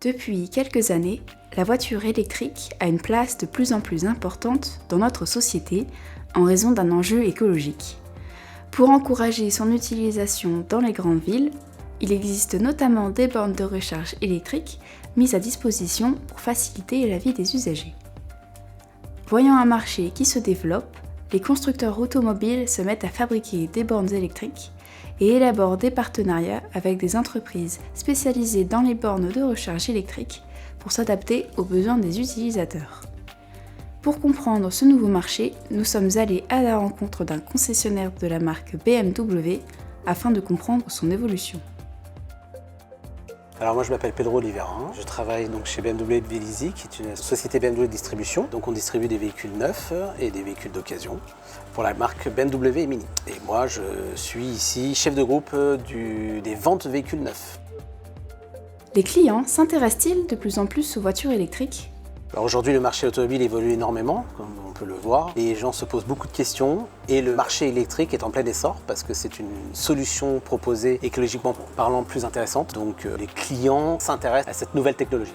Depuis quelques années, la voiture électrique a une place de plus en plus importante dans notre société en raison d'un enjeu écologique. Pour encourager son utilisation dans les grandes villes, il existe notamment des bornes de recharge électriques mises à disposition pour faciliter la vie des usagers. Voyant un marché qui se développe, les constructeurs automobiles se mettent à fabriquer des bornes électriques et élaborent des partenariats avec des entreprises spécialisées dans les bornes de recharge électrique pour s'adapter aux besoins des utilisateurs. Pour comprendre ce nouveau marché, nous sommes allés à la rencontre d'un concessionnaire de la marque BMW afin de comprendre son évolution. Alors moi je m'appelle Pedro Oliveira, je travaille donc chez BMW de Vélizy, qui est une société BMW de distribution. Donc on distribue des véhicules neufs et des véhicules d'occasion pour la marque BMW et Mini. Et moi je suis ici chef de groupe des ventes de véhicules neufs. Les clients s'intéressent-ils de plus en plus aux voitures électriques ? Alors aujourd'hui le marché automobile évolue énormément, comme on peut le voir. Les gens se posent beaucoup de questions et le marché électrique est en plein essor parce que c'est une solution proposée écologiquement parlant plus intéressante. Donc les clients s'intéressent à cette nouvelle technologie.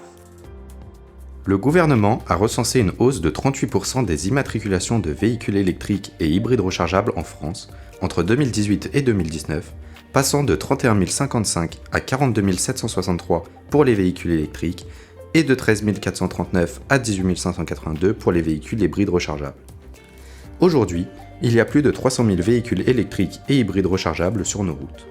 Le gouvernement a recensé une hausse de 38% des immatriculations de véhicules électriques et hybrides rechargeables en France entre 2018 et 2019, passant de 31 055 à 42 763 pour les véhicules électriques et de 13 439 à 18 582 pour les véhicules hybrides rechargeables. Aujourd'hui, il y a plus de 300 000 véhicules électriques et hybrides rechargeables sur nos routes.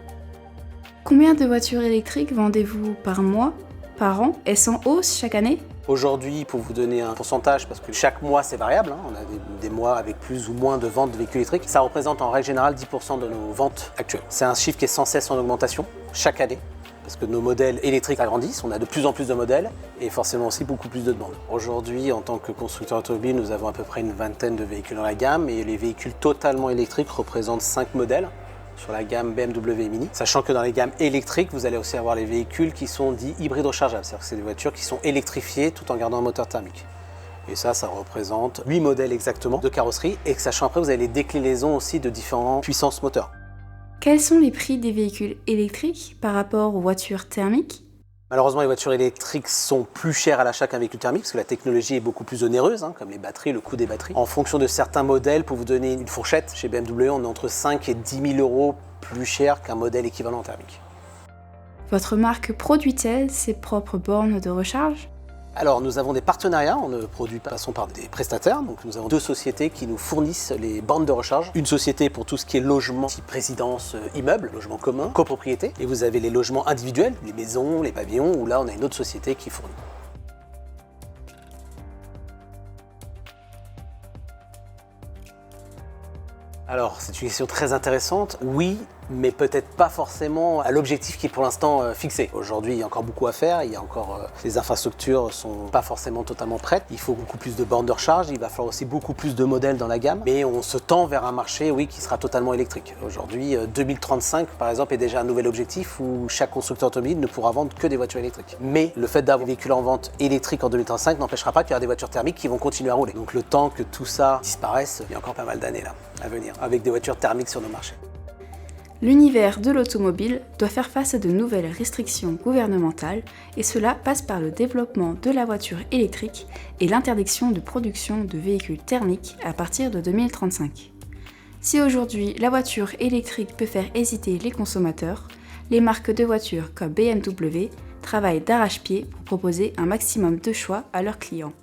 Combien de voitures électriques vendez-vous par mois, par an? Est-ce en hausse chaque année? Aujourd'hui, pour vous donner un pourcentage, parce que chaque mois c'est variable, on a des mois avec plus ou moins de ventes de véhicules électriques, ça représente en règle générale 10% de nos ventes actuelles. C'est un chiffre qui est sans cesse en augmentation, chaque année. Parce que nos modèles électriques agrandissent, on a de plus en plus de modèles et forcément aussi beaucoup plus de demandes. Aujourd'hui, en tant que constructeur automobile, nous avons à peu près une vingtaine de véhicules dans la gamme et les véhicules totalement électriques représentent 5 modèles sur la gamme BMW et Mini. Sachant que dans les gammes électriques, vous allez aussi avoir les véhicules qui sont dits hybrides rechargeables, c'est-à-dire que c'est des voitures qui sont électrifiées tout en gardant un moteur thermique. Et ça représente 8 modèles exactement de carrosserie et sachant après, vous avez les déclinaisons aussi de différentes puissances moteurs. Quels sont les prix des véhicules électriques par rapport aux voitures thermiques ? Malheureusement, les voitures électriques sont plus chères à l'achat qu'un véhicule thermique parce que la technologie est beaucoup plus onéreuse, comme les batteries, le coût des batteries. En fonction de certains modèles, pour vous donner une fourchette, chez BMW, on est entre 5 et 10 000 euros plus cher qu'un modèle équivalent thermique. Votre marque produit-elle ses propres bornes de recharge ? Alors nous avons des partenariats, on ne produit pas, passons par des prestataires, donc nous avons 2 sociétés qui nous fournissent les bornes de recharge. Une société pour tout ce qui est logement, type résidence, immeuble, logement commun, copropriété, et vous avez les logements individuels, les maisons, les pavillons, où là on a une autre société qui fournit. Alors c'est une question très intéressante, oui, mais peut-être pas forcément à l'objectif qui est pour l'instant fixé. Aujourd'hui, il y a encore beaucoup à faire, les infrastructures sont pas forcément totalement prêtes. Il faut beaucoup plus de bornes de recharge, il va falloir aussi beaucoup plus de modèles dans la gamme, mais on se tend vers un marché, oui, qui sera totalement électrique. Aujourd'hui, 2035, par exemple, est déjà un nouvel objectif où chaque constructeur automobile ne pourra vendre que des voitures électriques. Mais le fait d'avoir des véhicules en vente électriques en 2035 n'empêchera pas qu'il y aura des voitures thermiques qui vont continuer à rouler. Donc le temps que tout ça disparaisse, il y a encore pas mal d'années là à venir, avec des voitures thermiques sur nos marchés. L'univers de l'automobile doit faire face à de nouvelles restrictions gouvernementales et cela passe par le développement de la voiture électrique et l'interdiction de production de véhicules thermiques à partir de 2035. Si aujourd'hui la voiture électrique peut faire hésiter les consommateurs, les marques de voitures comme BMW travaillent d'arrache-pied pour proposer un maximum de choix à leurs clients.